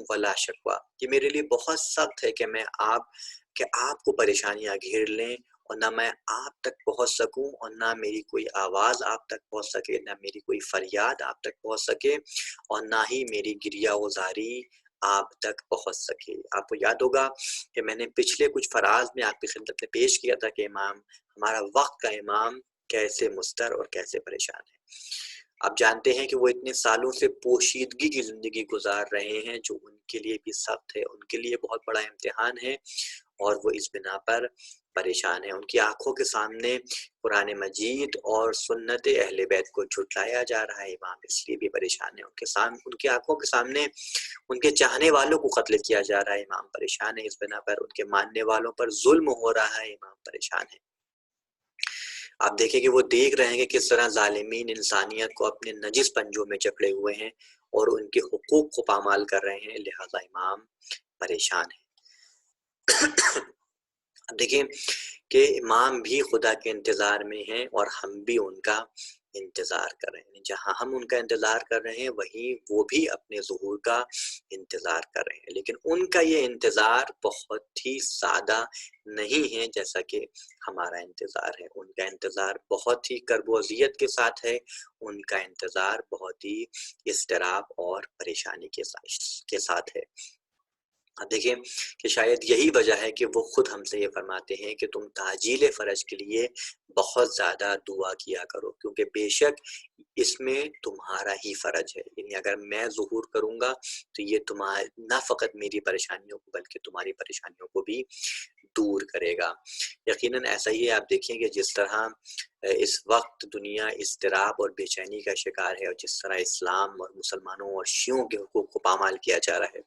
ولا شکوى، کہ میرے لیے بہت سخت ہے کہ آپ کو پریشانیاں گھیر لیں اور نہ میں آپ تک پہنچ سکوں، اور نہ میری کوئی آواز آپ تک پہنچ سکے، نہ میری کوئی فریاد آپ تک پہنچ سکے، اور نہ ہی میری گریہ وزاری آپ تک پہنچ سکے۔ آپ کو یاد ہوگا کہ میں نے پچھلے کچھ فراز میں آپ کی خدمت میں پیش کیا تھا کہ امام، ہمارا وقت کا امام کیسے مضطر اور کیسے پریشان ہے۔ آپ جانتے ہیں کہ وہ اتنے سالوں سے پوشیدگی کی زندگی گزار رہے ہیں، جو ان کے لیے بھی سخت ہے، ان کے لیے بہت بڑا امتحان ہے، اور وہ اس بنا پر پریشان ہے۔ ان کی آنکھوں کے سامنے قرآن مجید اور سنت اہل بیت کو جھٹلایا جا رہا ہے، امام اس لیے بھی پریشان ہے۔ ان کی آنکھوں کے سامنے ان کے چاہنے والوں کو قتل کیا جا رہا ہے، امام پریشان ہے اس بنا پر۔ ان کے ماننے والوں پر ظلم ہو رہا ہے، امام پریشان ہے۔ آپ دیکھیں کہ وہ دیکھ رہے ہیں کہ کس طرح ظالمین انسانیت کو اپنے نجس پنجوں میں جکڑے ہوئے ہیں اور ان کے حقوق کو پامال کر رہے ہیں، لہذا امام پریشان ہے۔ اب دیکھیں کہ امام بھی خدا کے انتظار میں ہیں اور ہم بھی ان کا انتظار کر رہے ہیں۔ جہاں ہم ان کا انتظار کر رہے ہیں وہیں وہ بھی اپنے ظہور کا انتظار کر رہے ہیں، لیکن ان کا یہ انتظار بہت ہی سادہ نہیں ہے جیسا کہ ہمارا انتظار ہے۔ ان کا انتظار بہت ہی کرب و اذیت کے ساتھ ہے، ان کا انتظار بہت ہی اضطراب اور پریشانی کے ساتھ ہے۔ اب دیکھیں کہ شاید یہی وجہ ہے کہ وہ خود ہم سے یہ فرماتے ہیں کہ تم تعجیل فرج کے لیے بہت زیادہ دعا کیا کرو، کیونکہ بے شک اس میں تمہارا ہی فرج ہے۔ یعنی اگر میں ظہور کروں گا تو یہ نہ فقط میری پریشانیوں کو بلکہ تمہاری پریشانیوں کو بھی دور کرے گا۔ یقیناً ایسا ہی ہے۔ آپ دیکھیں کہ جس طرح اس وقت دنیا اضطراب اور بے چینی کا شکار ہے، اور جس طرح اسلام اور مسلمانوں اور شیعوں کے حقوق کو پامال کیا جا رہا ہے،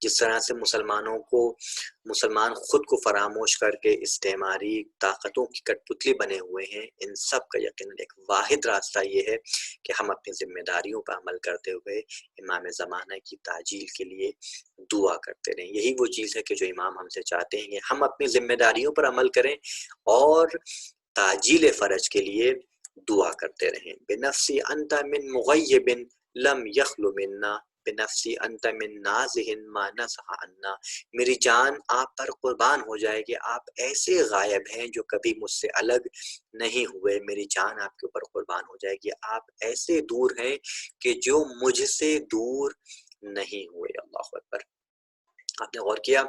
جس طرح سے مسلمان خود کو فراموش کر کے استعماری طاقتوں کی کٹ پتلی بنے ہوئے ہیں، ان سب کا یقیناً ایک واحد راستہ یہ ہے کہ ہم اپنی ذمہ داریوں پر عمل کرتے ہوئے امام زمانہ کی تعجیل کے لیے دعا کرتے رہیں۔ یہی وہ چیز ہے کہ جو امام ہم سے چاہتے ہیں کہ ہم اپنی ذمہ داریوں پر عمل کریں اور تعجیل فرج کے لیے دعا کرتے رہیں۔ بنفسی انت من مغیب لم یخلو منا، بنفسی انت من نازہ ما نزہ عنا، میری جان آپ پر قربان ہو جائے کہ آپ ایسے غائب ہیں جو کبھی مجھ سے الگ نہیں ہوئے، میری جان آپ کے اوپر قربان ہو جائے کہ آپ ایسے دور ہیں کہ جو مجھ سے دور نہیں ہوئے۔ اللہ اکبر۔ آپ نے غور کیا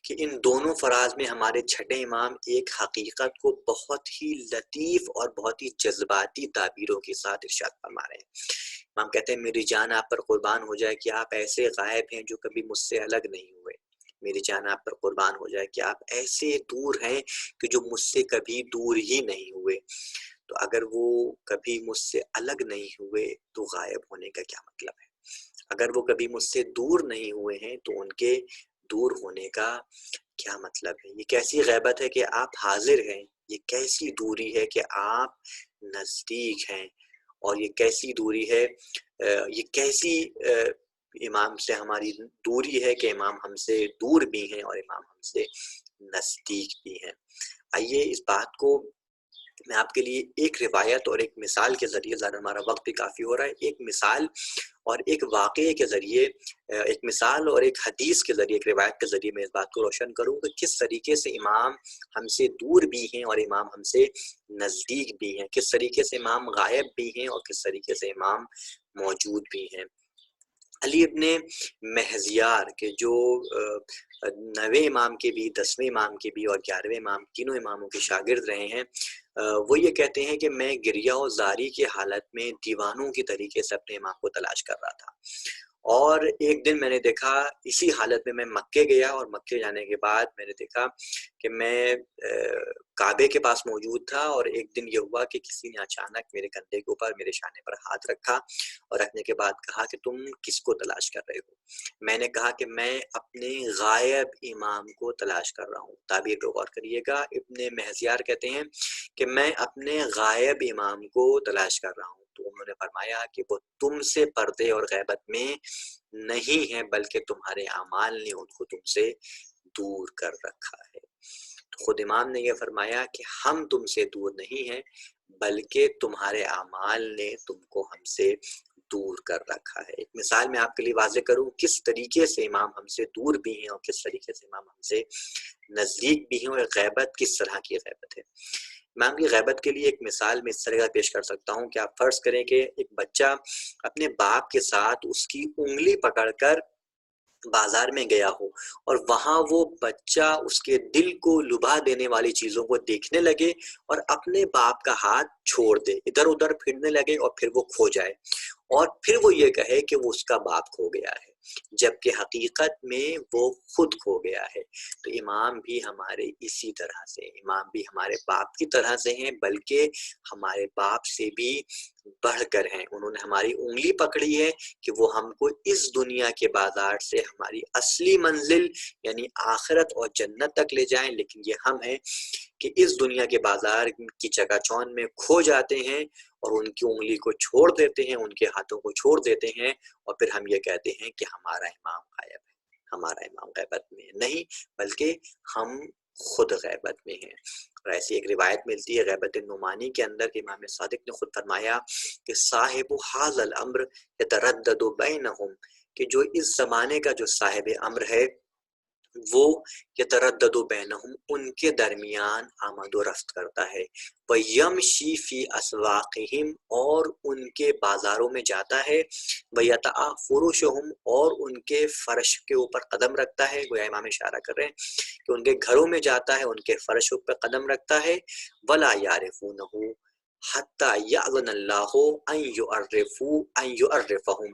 کہ ان دونوں فراز میں ہمارے چھٹے امام ایک حقیقت کو بہت ہی لطیف اور بہت ہی جذباتی تعبیروں کے ساتھ ارشاد فرما رہے ہیں۔ امام کہتے ہیں میری جان آپ پر قربان ہو جائے کہ آپ ایسے غائب ہیں جو کبھی مجھ سے الگ نہیں ہوئے، میری جان آپ پر قربان ہو جائے کہ آپ ایسے دور ہیں کہ جو مجھ سے کبھی دور ہی نہیں ہوئے۔ تو اگر وہ کبھی مجھ سے الگ نہیں ہوئے تو غائب ہونے کا کیا مطلب ہے؟ اگر وہ کبھی مجھ سے دور نہیں ہوئے ہیں تو ان کے دور ہونے کا کیا مطلب ہے؟ یہ کیسی غیبت ہے کہ آپ حاضر ہیں، یہ کیسی دوری ہے کہ آپ نزدیک ہیں، اور یہ کیسی دوری ہے، یہ کیسی امام سے ہماری دوری ہے کہ امام ہم سے دور بھی ہیں اور امام ہم سے نزدیک بھی ہیں۔ آئیے اس بات کو میں آپ کے لیے ایک روایت اور ایک مثال کے ذریعے، ظاہر ہمارا وقت بھی کافی ہو رہا ہے، ایک مثال اور ایک واقعے کے ذریعے، ایک مثال اور ایک حدیث کے ذریعے، ایک روایت کے ذریعے میں اس بات کو روشن کروں کہ کس طریقے سے امام ہم سے دور بھی ہیں اور امام ہم سے نزدیک بھی ہیں، کس طریقے سے امام غائب بھی ہیں اور کس طریقے سے امام موجود بھی ہیں۔ علی ابن مہزیار کے جو 9ویں امام کے بھی، 10ویں امام کے بھی اور 11ویں امام، تینوں اماموں کے شاگرد رہے ہیں، وہ یہ کہتے ہیں کہ میں گریہ و زاری کی حالت میں دیوانوں کی طریقے سے اپنے امام کو تلاش کر رہا تھا، اور ایک دن میں نے دیکھا اسی حالت میں مکے گیا، اور مکے جانے کے بعد میں نے دیکھا کہ میں کعبے کے پاس موجود تھا، اور ایک دن یہ ہوا کہ کسی نے اچانک میرے کندھے کے اوپر، میرے شانے پر ہاتھ رکھا، اور رکھنے کے بعد کہا کہ تم کس کو تلاش کر رہے ہو؟ میں نے کہا کہ میں اپنے غائب امام کو تلاش کر رہا ہوں۔ تعبیر کو غور کریے گا، ابن مہزیار کہتے ہیں کہ میں اپنے غائب امام کو تلاش کر رہا ہوں، تو انہوں نے فرمایا کہ وہ تم سے پردے اور غیبت میں نہیں ہے، بلکہ تمہارے اعمال نے ان کو تم سے دور کر رکھا ہے۔ تو خود امام نے یہ فرمایا کہ ہم تم سے دور نہیں ہیں، بلکہ تمہارے اعمال نے تم کو ہم سے دور کر رکھا ہے۔ ایک مثال میں آپ کے لیے واضح کروں کس طریقے سے امام ہم سے دور بھی ہیں اور کس طریقے سے امام ہم سے نزدیک بھی ہیں، اور غیبت کس طرح کی غیبت ہے۔ امام کی غیبت کے لیے ایک مثال میں اس طرح پیش کر سکتا ہوں کہ آپ فرض کریں کہ ایک بچہ اپنے باپ کے ساتھ اس کی انگلی پکڑ کر بازار میں گیا ہو، اور وہاں وہ بچہ اس کے دل کو لبھا دینے والی چیزوں کو دیکھنے لگے اور اپنے باپ کا ہاتھ چھوڑ دے، ادھر ادھر پھرنے لگے اور پھر وہ کھو جائے، اور پھر وہ یہ کہے کہ وہ اس کا باپ کھو گیا ہے، جبکہ حقیقت میں وہ خود کھو گیا ہے۔ تو امام بھی ہمارے اسی طرح سے، امام بھی ہمارے باپ کی طرح سے ہیں، بلکہ ہمارے باپ سے بھی بڑھ کر ہیں۔ انہوں نے ہماری انگلی پکڑی ہے کہ وہ ہم کو اس دنیا کے بازار سے ہماری اصلی منزل یعنی آخرت اور جنت تک لے جائیں، لیکن یہ ہم ہیں کہ اس دنیا کے بازار کی چکا چوند میں کھو جاتے ہیں اور ان کی انگلی کو چھوڑ دیتے ہیں، ان کے ہاتھوں کو چھوڑ دیتے ہیں، اور پھر ہم یہ کہتے ہیں کہ ہمارا امام غائب ہے، ہمارا امام غیبت میں ہے۔ نہیں، بلکہ ہم خود غیبت میں ہیں۔ اور ایسی ایک روایت ملتی ہے غیبت نعمانی کے اندر کہ امام صادق نے خود فرمایا کہ صاحب حاذ الامر یتردد بینہم، کہ جو اس زمانے کا جو صاحب امر ہے وہ یتردد بینہم، ان کے درمیان آمد و رفت کرتا ہے، ویمشی فی اسواقہم، اور ان کے بازاروں میں جاتا ہے، ویطأ فرشہم، اور ان کے فرش کے اوپر قدم رکھتا ہے، گویا امام اشارہ کر رہے ہیں کہ ان کے گھروں میں جاتا ہے، ان کے فرشوں پہ قدم رکھتا ہے، ولا یعرفونہ حتی یأذن اللہ ان یعرفہم،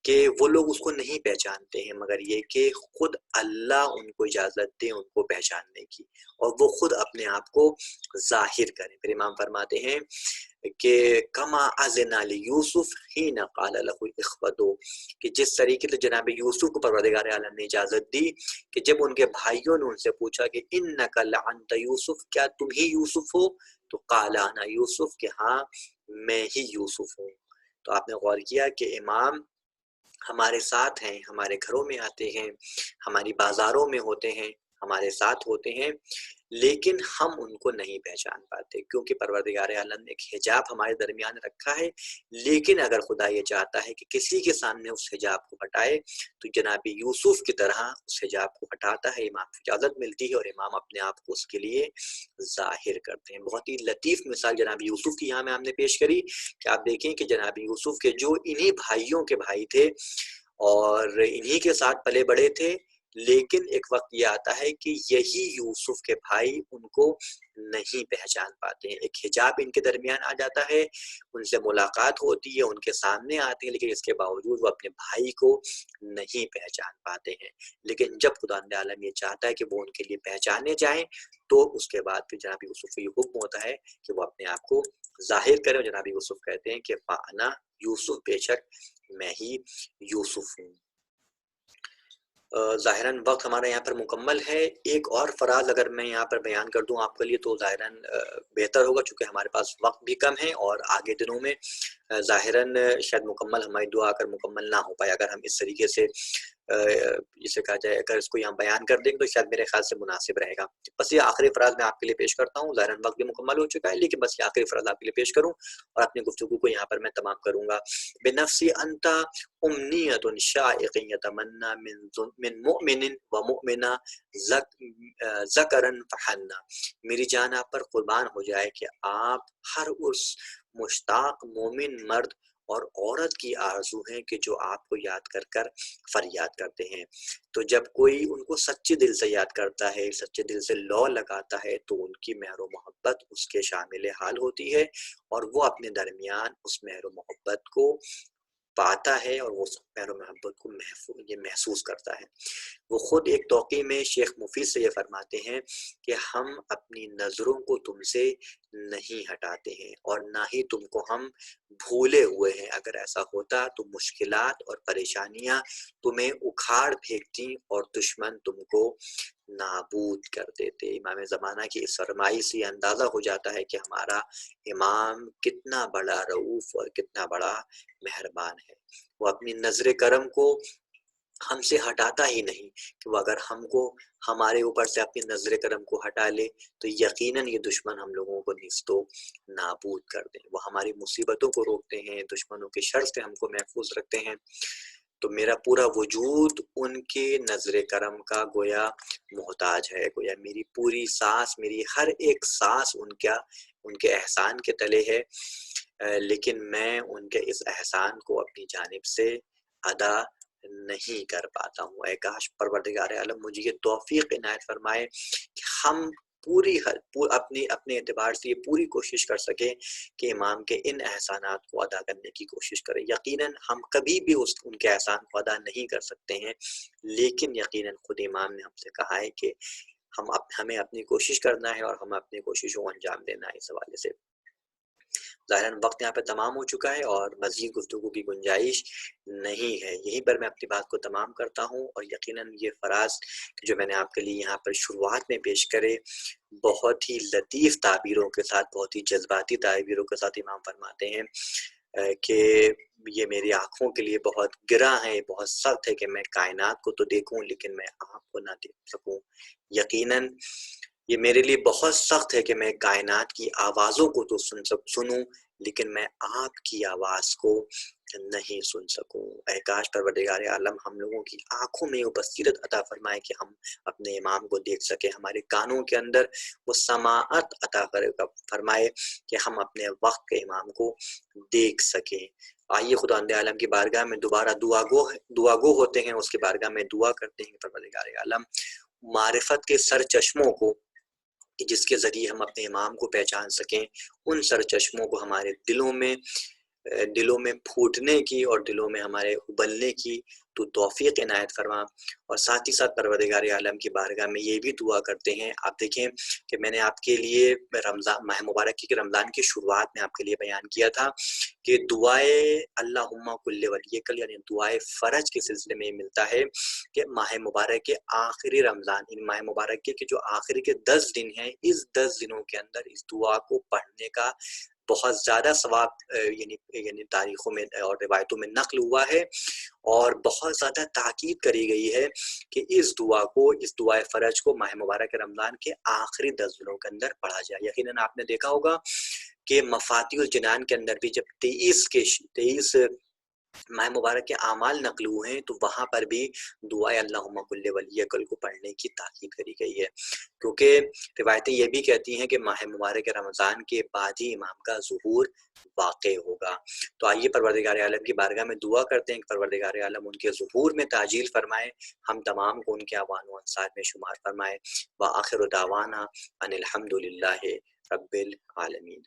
کہ وہ لوگ اس کو نہیں پہچانتے ہیں مگر یہ کہ خود اللہ ان کو اجازت دے ان کو پہچاننے کی، اور وہ خود اپنے آپ کو ظاہر کریں۔ پھر امام فرماتے ہیں کہ کما اذن لیوسف حین قال له اخوتو، کہ جس طریقے سے جناب یوسف کو پروردگار عالم نے اجازت دی کہ جب ان کے بھائیوں نے ان سے پوچھا کہ انک لانت یوسف، کیا تم ہی یوسف ہو؟ تو قال انا یوسف، کہ ہاں میں ہی یوسف ہوں۔ تو آپ نے غور کیا کہ امام ہمارے ساتھ ہیں، ہمارے گھروں میں آتے ہیں، ہماری بازاروں میں ہوتے ہیں، ہمارے ساتھ ہوتے ہیں، لیکن ہم ان کو نہیں پہچان پاتے، کیونکہ پروردگار عالم نے ایک حجاب ہمارے درمیان رکھا ہے۔ لیکن اگر خدا یہ چاہتا ہے کہ کسی کے سامنے اس حجاب کو ہٹائے تو جناب یوسف کی طرح اس حجاب کو ہٹاتا ہے، امام کو اجازت ملتی ہے اور امام اپنے آپ کو اس کے لیے ظاہر کرتے ہیں۔ بہت ہی لطیف مثال جناب یوسف کی یہاں میں ہم نے پیش کری کہ آپ دیکھیں کہ جناب یوسف کے جو انہی بھائیوں کے بھائی تھے اور انہی کے ساتھ پلے بڑے تھے، لیکن ایک وقت یہ آتا ہے کہ یہی یوسف کے بھائی ان کو نہیں پہچان پاتے ہیں، ایک حجاب ان کے درمیان آ جاتا ہے، ان سے ملاقات ہوتی ہے، ان کے سامنے آتے ہیں، لیکن اس کے باوجود وہ اپنے بھائی کو نہیں پہچان پاتے ہیں۔ لیکن جب خدا عالم یہ چاہتا ہے کہ وہ ان کے لیے پہچانے جائیں تو اس کے بعد پھر جناب یوسف کو یہ حکم ہوتا ہے کہ وہ اپنے آپ کو ظاہر کریں، اور جناب یوسف کہتے ہیں کہ فانا یوسف، بے شک میں ہی یوسف ہوں۔ ظاہراً وقت ہمارا یہاں پر مکمل ہے، ایک اور فراز اگر میں یہاں پر بیان کر دوں آپ کے لیے تو ظاہراً بہتر ہوگا، چونکہ ہمارے پاس وقت بھی کم ہے اور آگے دنوں میں ظاہراً شاید مکمل ہماری دعا اگر مکمل نہ ہو پائے اگر ہم اس طریقے سے جسے کہا جائے اگر اس کو یہاں بیان کر دیں تو شاید میرے خیال سے مناسب رہے گا۔ بس یہ آخری فراز میں آپ کے لیے پیش کرتا ہوں، ظاہراً وقت بھی مکمل ہو چکا ہے، لیکن بس یہ آخری فراز آپ کے لیے پیش کروں اور اپنی گفتگو کو یہاں پر میں تمام کروں گا۔ بنفسی انت امنیت شائق یتمنی من مؤمن و مؤمنہ ذکرا فحنا، میری جان آپ پر قربان ہو جائے کہ آپ ہر اس مشتاق مومن مرد اور عورت کی آرزو ہیں کہ جو آپ کو یاد کر کر فریاد کرتے ہیں۔ تو جب کوئی ان کو سچے دل سے یاد کرتا ہے، سچے دل سے لو لگاتا ہے، تو ان کی مہر و محبت اس کے شامل حال ہوتی ہے اور وہ اپنے درمیان اس مہر و محبت کو پاتا ہے اور وہ مہر و محبت کو محسوس کرتا ہے۔ وہ خود ایک توقیع میں شیخ مفید سے یہ فرماتے ہیں کہ ہم اپنی نظروں کو تم سے نہیں ہٹاتے ہیں اور نہ ہی تم کو ہم بھولے ہوئے ہیں، اگر ایسا ہوتا تو مشکلات اور پریشانیاں تمہیں اکھاڑ پھینکتی اور دشمن تم کو نابود کر دیتے۔ امام زمانہ کی اس فرمائی سے اندازہ ہو جاتا ہے کہ ہمارا امام کتنا بڑا رؤوف اور کتنا بڑا مہربان ہے۔ وہ اپنی نظر کرم کو ہم سے ہٹاتا ہی نہیں کہ وہ اگر ہم کو ہمارے اوپر سے اپنی نظر کرم کو ہٹا لے تو یقیناً یہ دشمن ہم لوگوں کو نیست و نابود کر دیں۔ وہ ہماری مصیبتوں کو روکتے ہیں، دشمنوں کے شر سے ہم کو محفوظ رکھتے ہیں۔ تو میرا پورا وجود ان کے نظر کرم کا گویا محتاج ہے، گویا میری پوری سانس، میری ہر ایک سانس ان کے احسان کے تلے ہے، لیکن میں ان کے اس احسان کو اپنی جانب سے ادا نہیں کر پاتا ہوں۔ اے کاش پروردگار عالم مجھے یہ توفیق عنایت فرمائے کہ ہم اپنے اعتبار سے یہ پوری کوشش کر سکیں کہ امام کے ان احسانات کو ادا کرنے کی کوشش کریں۔ یقیناً ہم کبھی بھی ان کے احسان کو ادا نہیں کر سکتے ہیں، لیکن یقیناً خود امام نے ہم سے کہا ہے کہ ہمیں اپنی کوشش کرنا ہے اور ہم اپنی کوششوں کو انجام دینا ہے۔ اس حوالے سے ظاہراً وقت یہاں پہ تمام ہو چکا ہے اور مزید گفتگو کی گنجائش نہیں ہے، یہیں پر میں اپنی بات کو تمام کرتا ہوں۔ اور یقیناً یہ فراز جو میں نے آپ کے لیے یہاں پر شروعات میں پیش کرے، بہت ہی لطیف تعبیروں کے ساتھ، بہت ہی جذباتی تعبیروں کے ساتھ امام فرماتے ہیں کہ یہ میری آنکھوں کے لیے بہت گراں ہے، بہت سخت ہے کہ میں کائنات کو تو دیکھوں لیکن میں آپ کو نہ دیکھ سکوں۔ یقیناً یہ میرے لیے بہت سخت ہے کہ میں کائنات کی آوازوں کو تو سنوں لیکن میں آپ کی آواز کو نہیں سن سکوں۔ اے کاش پروردگار عالم ہم لوگوں کی آنکھوں میں وہ بصیرت عطا فرمائے کہ ہم اپنے امام کو دیکھ سکیں، ہمارے کانوں کے اندر وہ سماعت عطا فرمائے کہ ہم اپنے وقت کے امام کو دیکھ سکیں۔ آئیے خداوند عالم کی بارگاہ میں دوبارہ دعا گو ہوتے ہیں، اس کی بارگاہ میں دعا کرتے ہیں کہ پروردگار عالم معرفت کے سر چشموں کو کہ جس کے ذریعے ہم اپنے امام کو پہچان سکیں، ان سر چشموں کو ہمارے دلوں میں پھوٹنے کی اور دلوں میں ہمارے ابلنے کی تو توفیق عنایت فرما۔ اور ساتھ ہی ساتھ پروردگار عالم کی بارگاہ میں یہ بھی دعا کرتے ہیں، آپ دیکھیں کہ میں نے آپ کے لیے ماہ مبارک کی رمضان کی شروعات میں آپ کے لیے بیان کیا تھا کہ دعائے اللہم کل ولیکل یعنی دعائے فرج کے سلسلے میں ملتا ہے کہ ماہ مبارک کے آخری رمضان، ان ماہ مبارک کے جو آخری کے 10 دن ہیں، اس 10 دنوں کے اندر اس دعا کو پڑھنے کا بہت زیادہ ثواب یعنی تاریخوں میں اور روایتوں میں نقل ہوا ہے اور بہت زیادہ تاکید کری گئی ہے کہ اس دعائے فرج کو ماہ مبارک رمضان کے آخری 10 دنوں کے اندر پڑھا جائے۔ یقیناً آپ نے دیکھا ہوگا کہ مفاتیح الجنان کے اندر بھی جب 23 ماہ مبارک کے اعمال نقل ہوئے ہیں تو وہاں پر بھی دعائے اللہم کل ولیکل کو پڑھنے کی تاکید کری گئی ہے، کیونکہ روایتیں یہ بھی کہتی ہیں کہ ماہ مبارک رمضان کے بعد ہی امام کا ظہور واقع ہوگا۔ تو آئیے پروردگار عالم کی بارگاہ میں دعا کرتے ہیں کہ پروردگار عالم ان کے ظہور میں تعجیل فرمائے، ہم تمام کو ان کے اعوان و انصار میں شمار فرمائے۔ وآخر دعوانا ان الحمد للہ رب العالمین۔